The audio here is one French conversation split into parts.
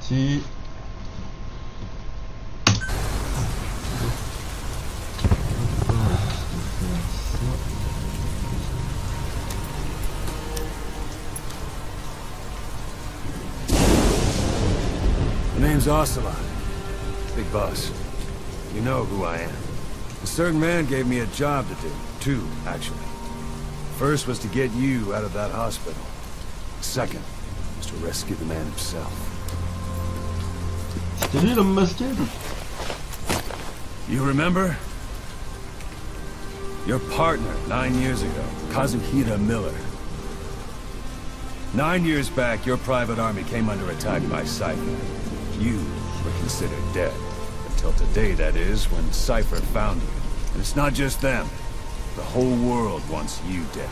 parti. My name's Ocelot. Big boss. You know who I am. A certain man gave me a job to do. Two, actually. First was to get you out of that hospital. Second was to rescue the man himself. C'était lui l'homme masqué? You remember? Your partner 9 years ago, Kazuhira Miller. 9 years back, your private army came under attack by Cypher. You were considered dead. Until today, that is, when Cypher found you. And it's not just them. The whole world wants you dead.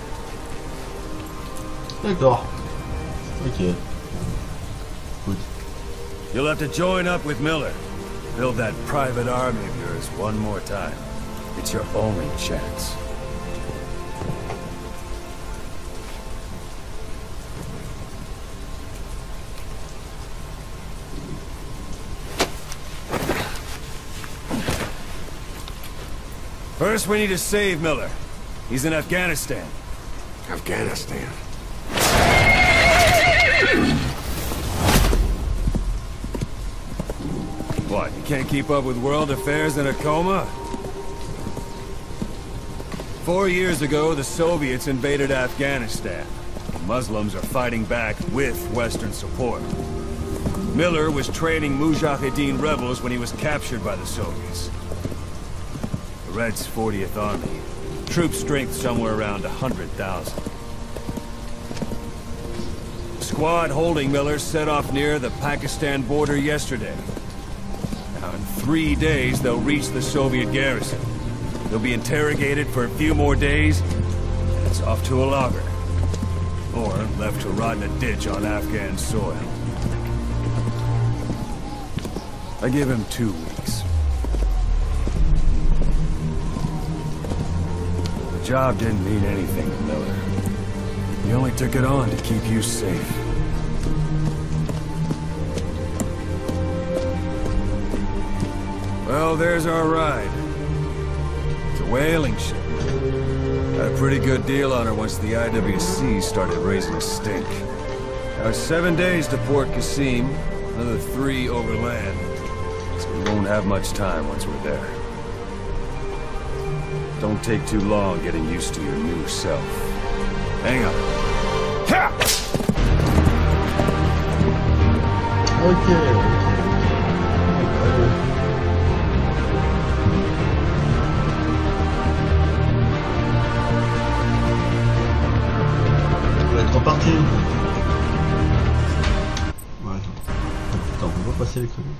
D'accord. Ok. Good. You'll have to join up with Miller. Build that private army of yours one more time. It's your only chance. First, we need to save Miller. He's in Afghanistan. Afghanistan. What, you can't keep up with world affairs in a coma? 4 years ago, the Soviets invaded Afghanistan. The Muslims are fighting back with Western support. Miller was training Mujahideen rebels when he was captured by the Soviets. The Reds' 40th Army. Troop strength somewhere around 100,000. The squad holding Miller set off near the Pakistan border yesterday. Now in 3 days, they'll reach the Soviet garrison. They'll be interrogated for a few more days, and it's off to a lager. Or left to rot in a ditch on Afghan soil. I give him 2 weeks. The job didn't mean anything to Miller. He only took it on to keep you safe. Well, there's our ride. It's a whaling ship. Had a pretty good deal on her once the IWC started raising a stink. Now it's 7 days to Port Qasim, another 3 overland. So we won't have much time once we're there. Don't take too long getting used to your new self. Hang on. Ha! Ok. On va être reparti. Ouais. Attends, on va passer les crédits.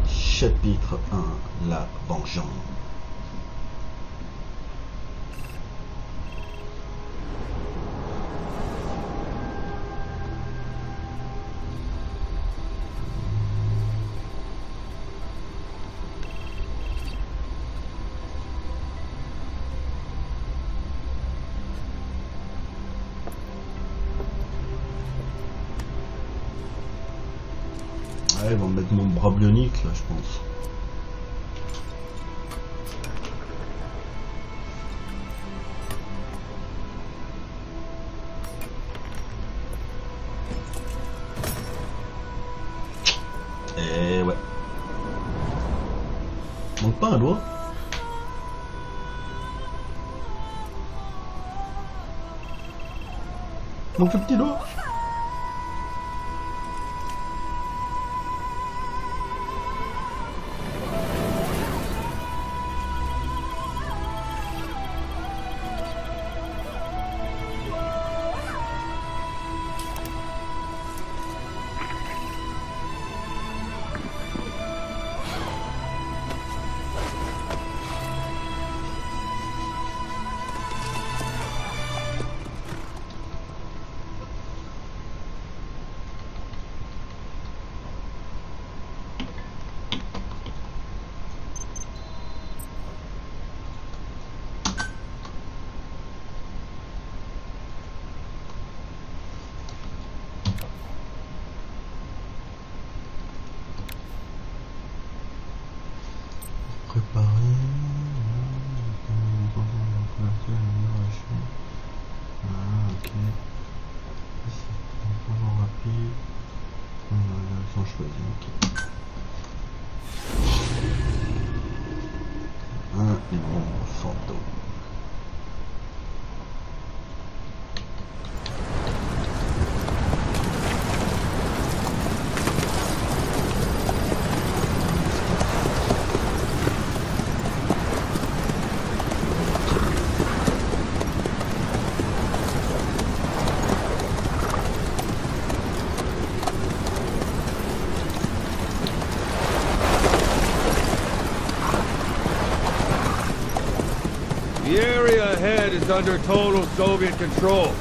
Chapitre 1, la vengeance. Ouais, ils vont mettre mon bras bionique là, je pense. Et ouais. Manque pas un doigt. Manque le petit doigt. préparer. Ah, ok. C'est vraiment rapide. Ils sont choisis, ok. Et bon, Fantom. The area ahead is under total Soviet control.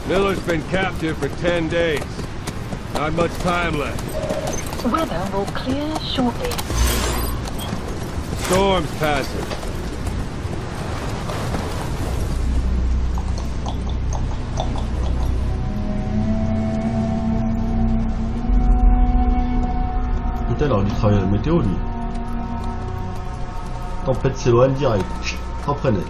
Miller's been captive for 10 days. Not much time left. Weather will clear shortly. Storm's passing. Putain, il aurait dû travailler à la météo, lui. Tempête s'éloigne direct. Après net.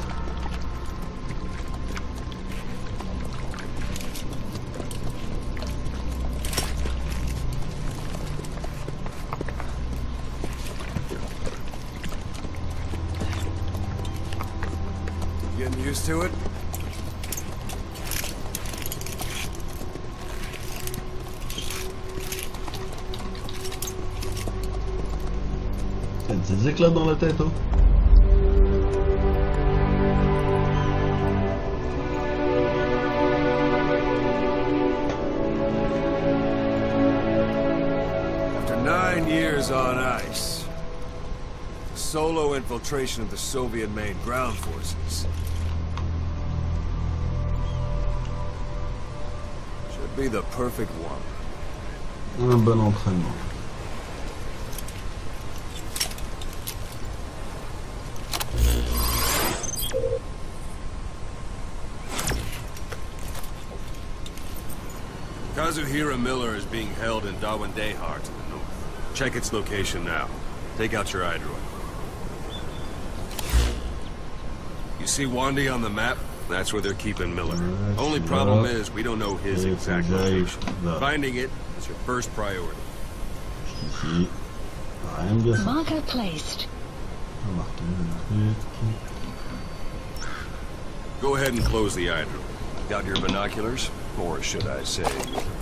Getting used to it? C'est des éclats dans la tête, hein. After 9 years on ice, solo infiltration of the Soviet main ground forces. Should be the perfect one. Un bon entraînement. Kazuhira Miller is being held in Dawandehar to the north. Check its location now. Take out your iDroid. You see Wandy on the map? That's where they're keeping Miller. Only problem is we don't know his exact location. Finding it is your first priority. Ici. Rien de bien. Marker placed. Go ahead and close the iDroid. Got your binoculars? Or should I say,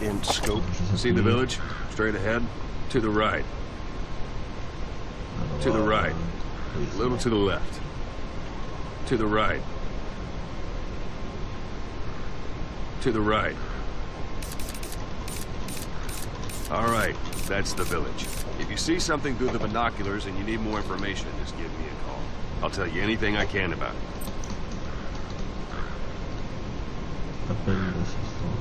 int scope? See the village? Straight ahead? To the right. To the right. A little to the left. To the right. To the right. All right, that's the village. If you see something through the binoculars and you need more information, just give me a call. I'll tell you anything I can about it.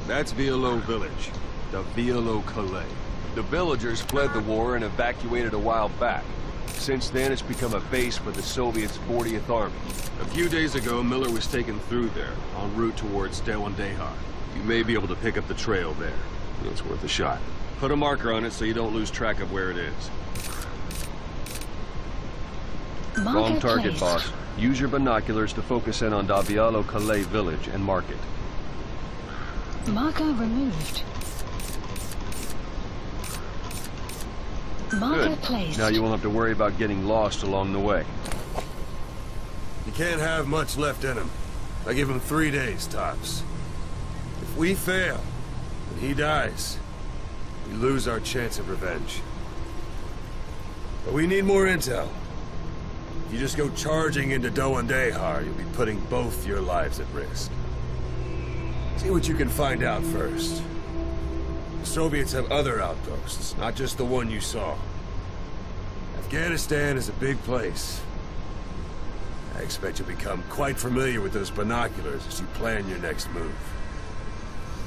That's Violo village, the Violo Calais. The villagers fled the war and evacuated a while back. Since then, it's become a base for the Soviets' 40th Army. A few days ago, Miller was taken through there, en route towards Dawandehar. You may be able to pick up the trail there. It's worth a shot. Put a marker on it so you don't lose track of where it is. Wrong target, boss. Use your binoculars to focus in on Violo Calais village and mark it. Marker removed. Marker Good. placed. Now you won't have to worry about getting lost along the way. You can't have much left in him. I give him 3 days, tops. If we fail, and he dies, we lose our chance of revenge. But we need more intel. If you just go charging into Dawandehar, you'll be putting both your lives at risk. See what you can find out first. The Soviets have other outposts, not just the one you saw. Afghanistan is a big place. I expect you'll become quite familiar with those binoculars as you plan your next move.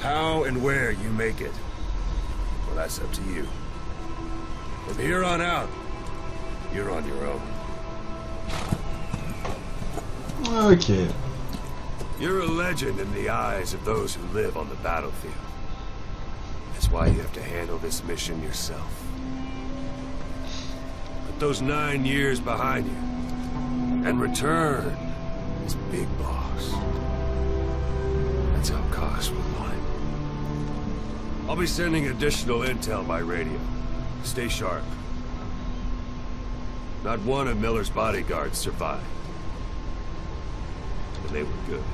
How and where you make it, well, that's up to you. From here on out, you're on your own. Ok. You're a legend in the eyes of those who live on the battlefield. That's why you have to handle this mission yourself. Put those 9 years behind you. And return as Big Boss. That's how Cos would want it. I'll be sending additional intel by radio. Stay sharp. Not one of Miller's bodyguards survived. And they were good.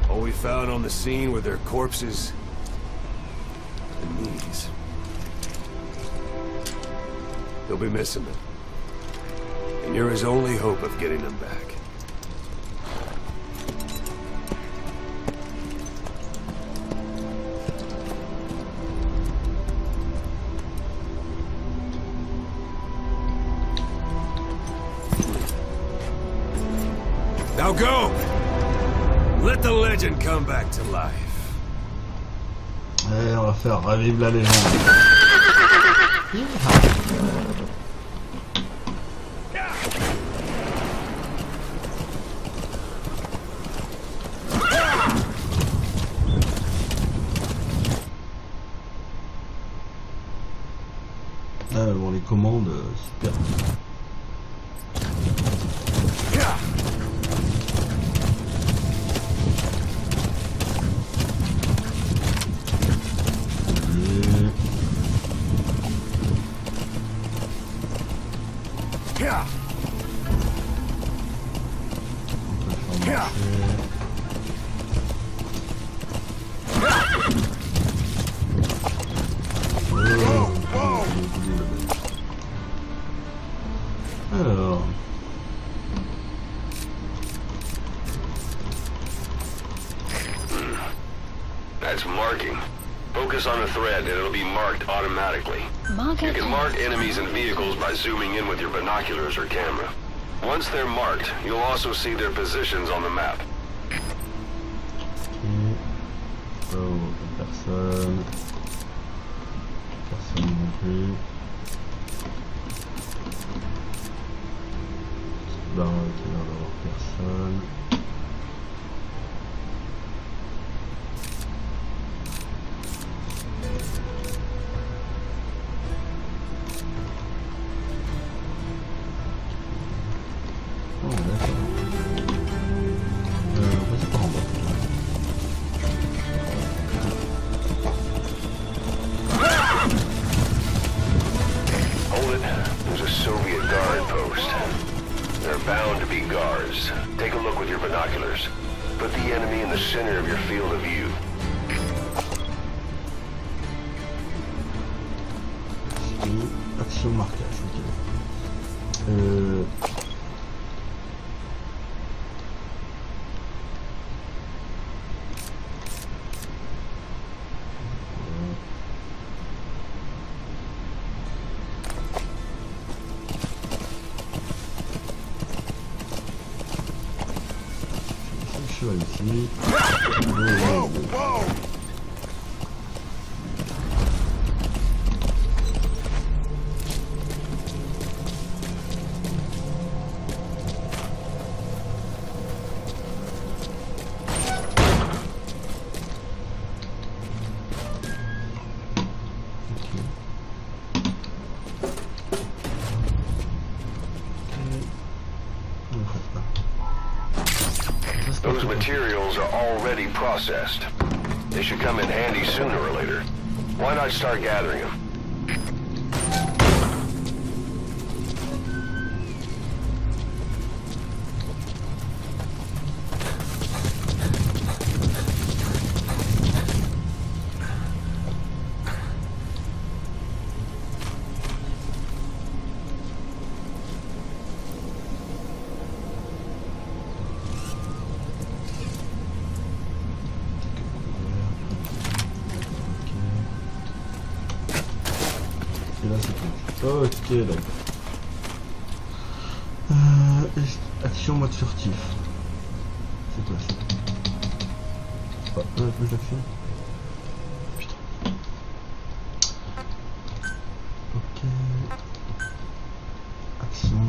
All we found on the scene were their corpses and knees. You'll be missing them. And you're his only hope of getting them back. Now go! Let the legend come back to life. Allez, on va faire revivre la légende. Bon, les commandes, super. Alors. That's marking. Focus on a thread and it'll be marked automatically. You can mark enemies and vehicles by zooming in with your binoculars or camera. Once they're marked, you'll also see their positions on the map. Oh, personne. Personne non plus. Là, il a l'air d'avoir personne. Oh, d'accord. Vas-y par en bas. Hold it. There's a Soviet guard post. They're bound to be guards. Take a look with your binoculars. Put the enemy in the center of your field of view. Action marquage, ok. Ici. Those materials are already processed. They should come in handy sooner or later. Why not start gathering them? Ok, d'accord. Action mode furtif. C'est toi ça. Ah, plus d'action. Putain. Ok. Action.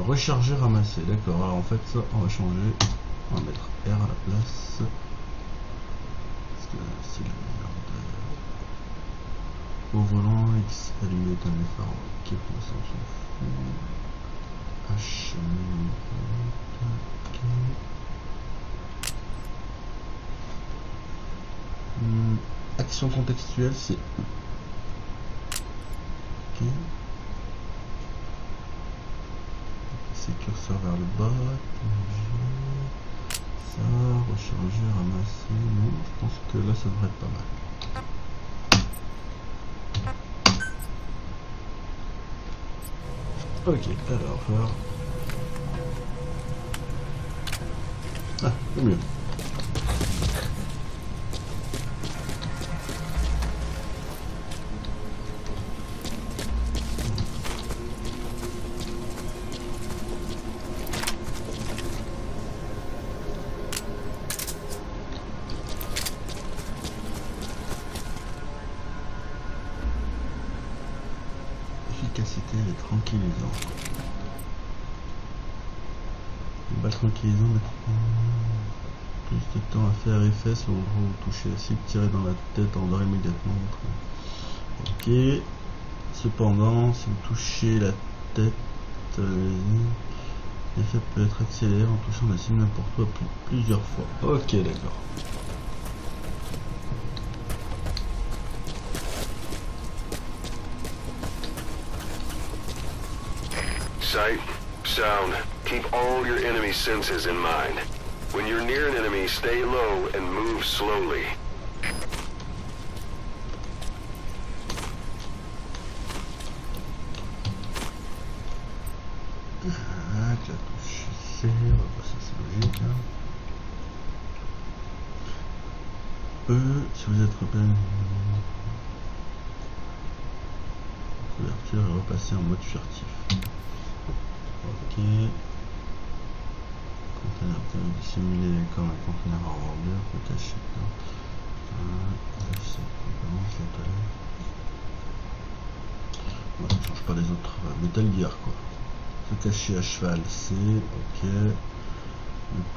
Recharger, ramasser, d'accord. Alors en fait ça on va changer. On va mettre R à la place. Parce que c'est la merde. Au volant, X allumé dans les phares. Ok, pour ça on s'en fout. H. Ok. Action contextuelle, c'est E. Ok. C'est curseur vers le bas. Ça, recharger, ramasser. Non, je pense que là ça devrait être pas mal. Ok, alors. Ah, c'est mieux. Efficacité et tranquillisant. Les balles tranquillisantes mettront plus de temps à faire effet si vous touchez la cible, tirer dans la tête, endort immédiatement. Ok. Cependant, si vous touchez la tête, l'effet peut être accéléré en touchant la cible n'importe où plusieurs fois. Ok, d'accord. Sight, sound, keep all your enemy senses in mind. When you're near an enemy, stay low and move slowly. La touche C, on va passer, c'est logique. Hein. Si vous êtes repéré, couverture et repasser en mode furtif. Ok. Conteneur peut dissimuler comme un conteneur en rondeur, peut cacher. Voilà, je change pas les autres Metal Gear quoi. Se cacher à cheval, C, ok. Le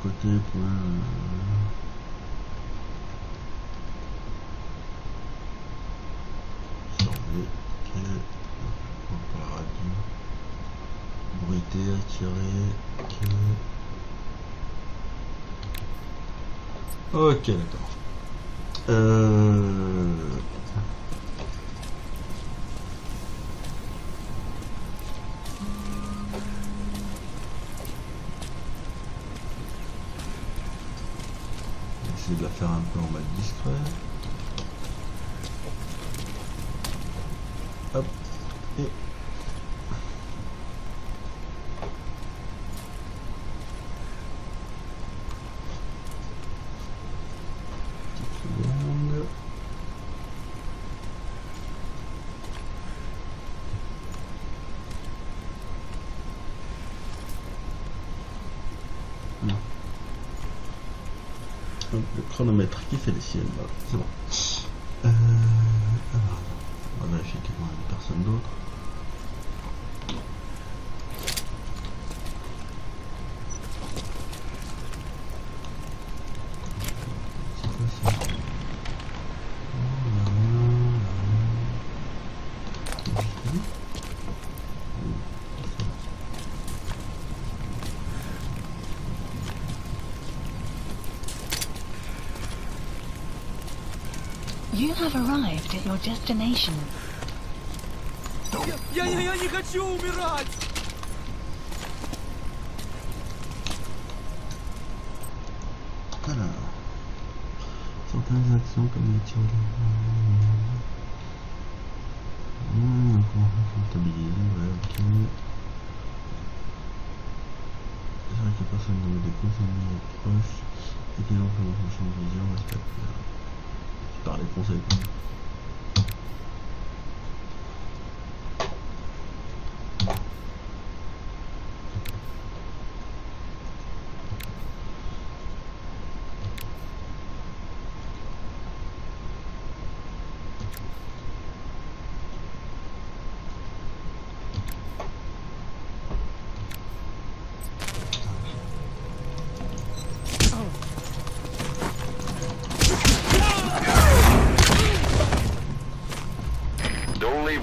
côté point. Surveiller, ok. Pour la radio. Bruiter, attirer, ok. Ok, d'accord. Essayer de la faire un peu en mode discret. Hop. Et le chronomètre qui fait les siennes, voilà, c'est bon. Alors, on va vérifier qu'il n'y a personne d'autre. You have arrived at your destination. Я не хочу умирать! Alors, certaines actions comme les tirs stabilisé, ouais, ok. C'est vrai que personne ne me découvre, c'est une proche, et qu'ils ont fait mon champ de vision, reste par les conseils.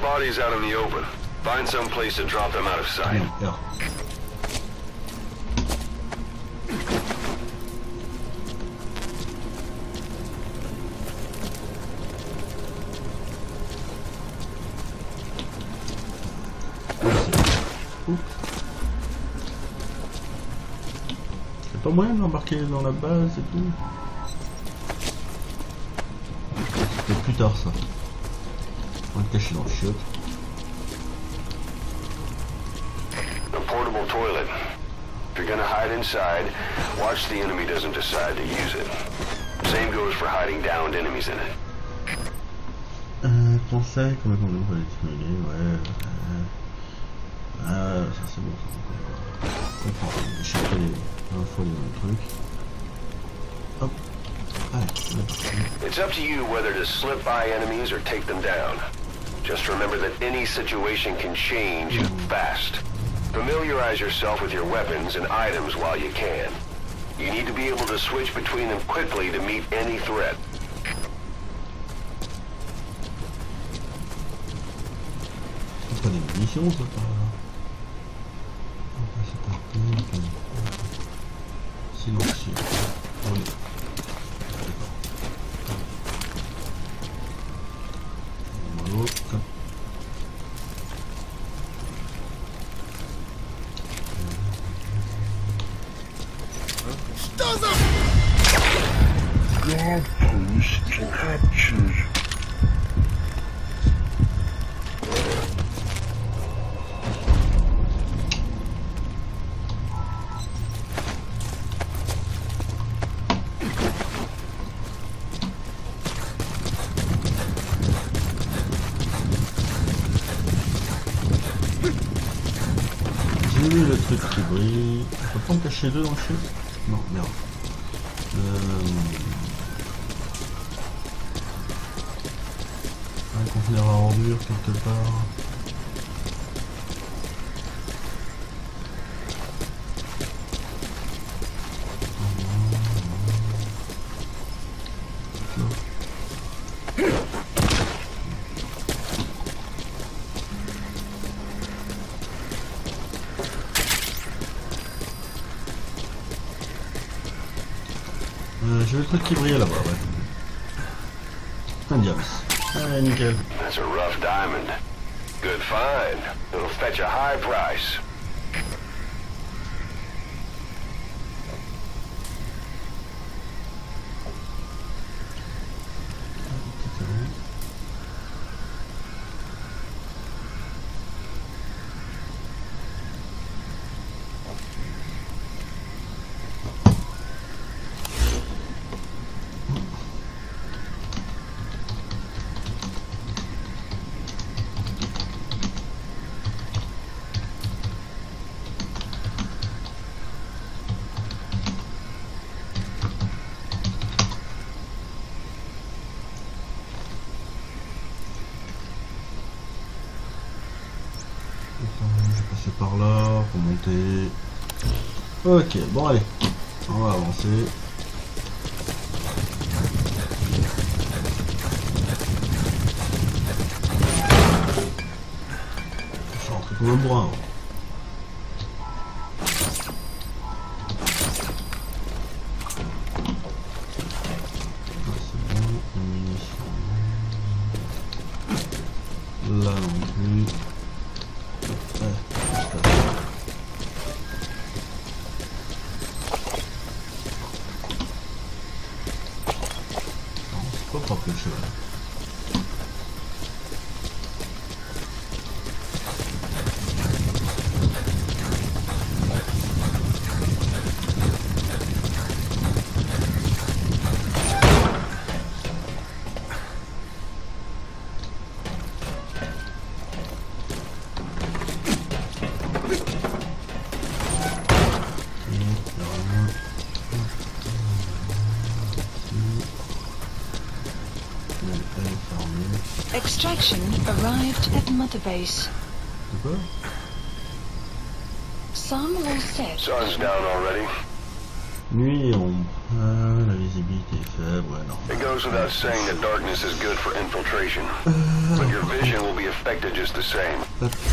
bodies out in the open. Find some place to drop them out of sight. Yeah. C'est pas moyen de l'embarquer dans la base et tout. C'était plus tard ça. On va le cacher dans le chiotte. A portable toilet. If you're gonna hide inside, watch the enemy doesn't decide to use it. Same goes for hiding downed enemies in it. Conseil, comment on peut les stimuler, ouais. Ça c'est bon, ça. On comprend. J'ai cherché les infos dans le truc. Hop. Allez. It's up to you whether to slip by enemies or take them down. Just remember that any situation can change fast. Familiarize yourself with your weapons and items while you can. You need to be able to switch between them quickly to meet any threat. C'est pas des munitions ça par là. C'est parti. Silencieux. On est. Your post captured. J'ai vu le truc qui brille. On peut pas en cacher deux dans le chef? Non, merde. Un conteneur à ordures quelque part. J'ai le truc qui brille là-bas, ouais. Un diable. Ah, nickel. That's a rough diamond. Good find. It'll fetch a high price. Je vais passer par là pour monter. Ok, bon allez, on va avancer. Je suis rentré comme un bourrin. Là non plus. C'est pas propre le cheval. Extraction arrived at Mother Base. Quoi? Some all set. Sun's down already. Nuit et ombre. La visibilité est faible, ouais, non. It goes without saying that darkness is good for infiltration, but your vision will be affected just the same.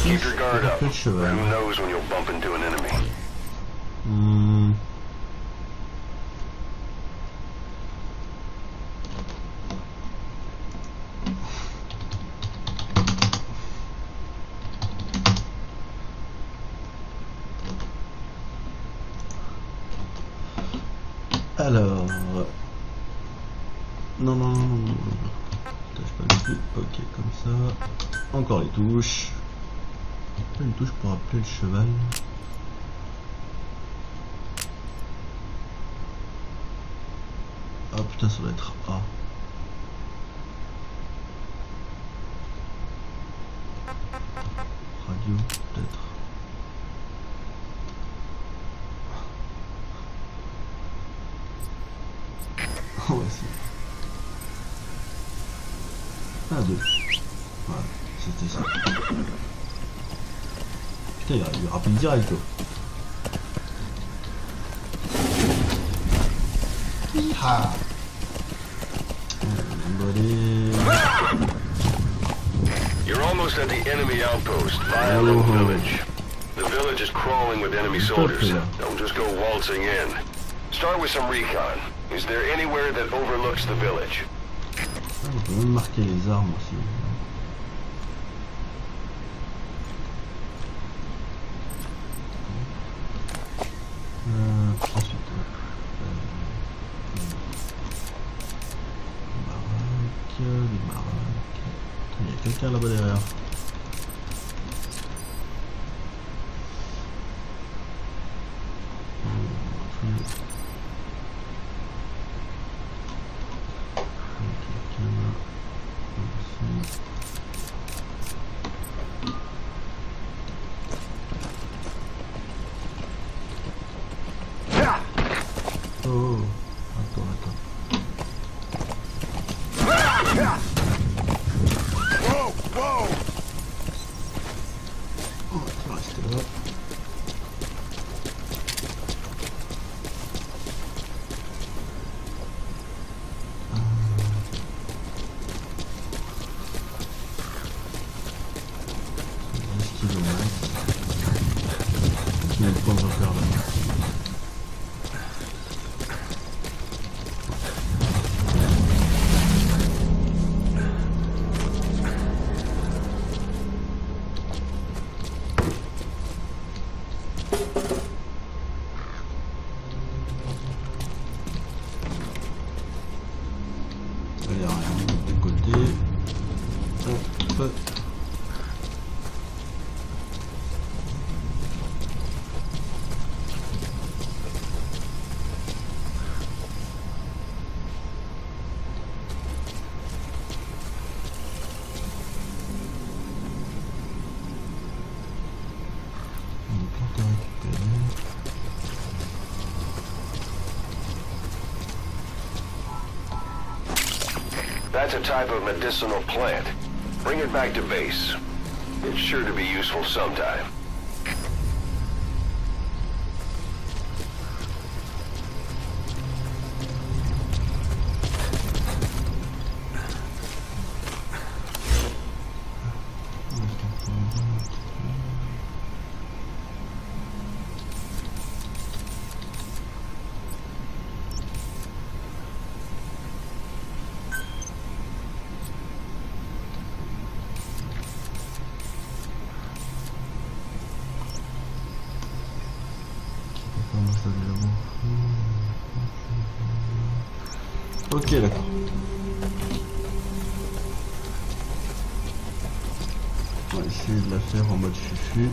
Keep your guard up. Who knows when you'll bump into an enemy? Alors, non, touche pas dessus, ok, comme ça, encore les touches, une touche pour appeler le cheval, ah putain ça doit être A, radio peut-être. Voici. Ah, 2. Voilà, c'était ça. Putain, il rappelle direct. Ah. You're almost at the enemy outpost, Violent Village. The village is crawling with enemy soldiers. Don't just go waltzing in. Start with some recon. Is there anywhere that overlooks the village? On peut même marquer les armes aussi. Ensuite, les baraques. Il y a quelqu'un là-bas derrière. That's a type of medicinal plant. Bring it back to base. It's sure to be useful sometime. Ok, d'accord. On va essayer de la faire en mode fufu.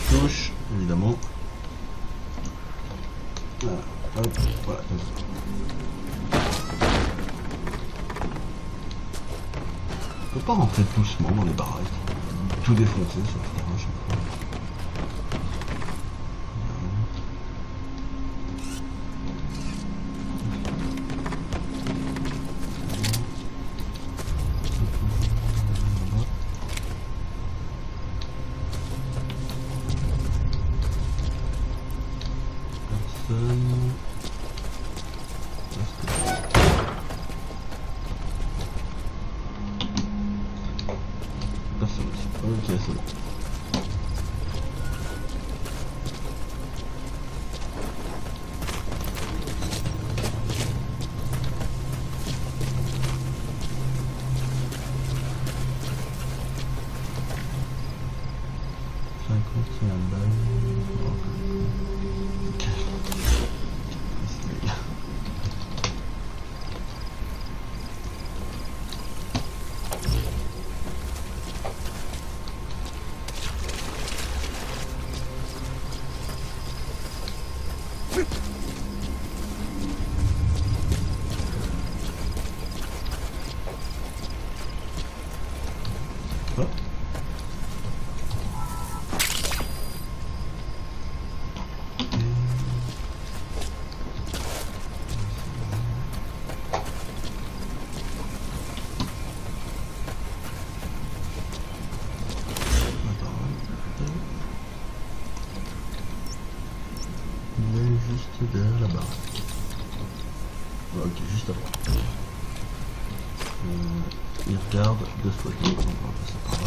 Touche, évidemment. Voilà, hop, voilà, comme ça. On peut pas rentrer doucement dans les baraques. Tout défoncer sur le terrain chaque fois. Ok, c'est bon. Juste derrière la barre. Ok, juste avant. Il regarde de ce côté, donc on va passer par là.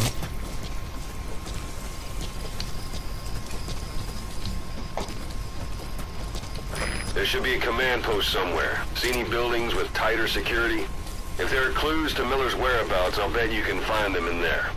There should be a command post somewhere. See any buildings with tighter security? If there are clues to Miller's whereabouts, I'll bet you can find them in there.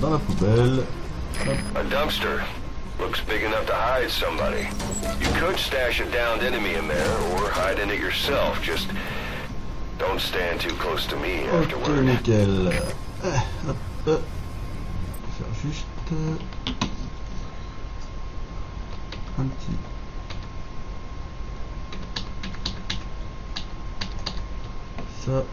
Dans la poubelle. A dumpster. Looks big enough to hide somebody. You could stash a downed enemy in there, or hide in it yourself. Just don't stand too close to me afterward. Ok, nickel. Hop. On va faire juste un petit. Ça.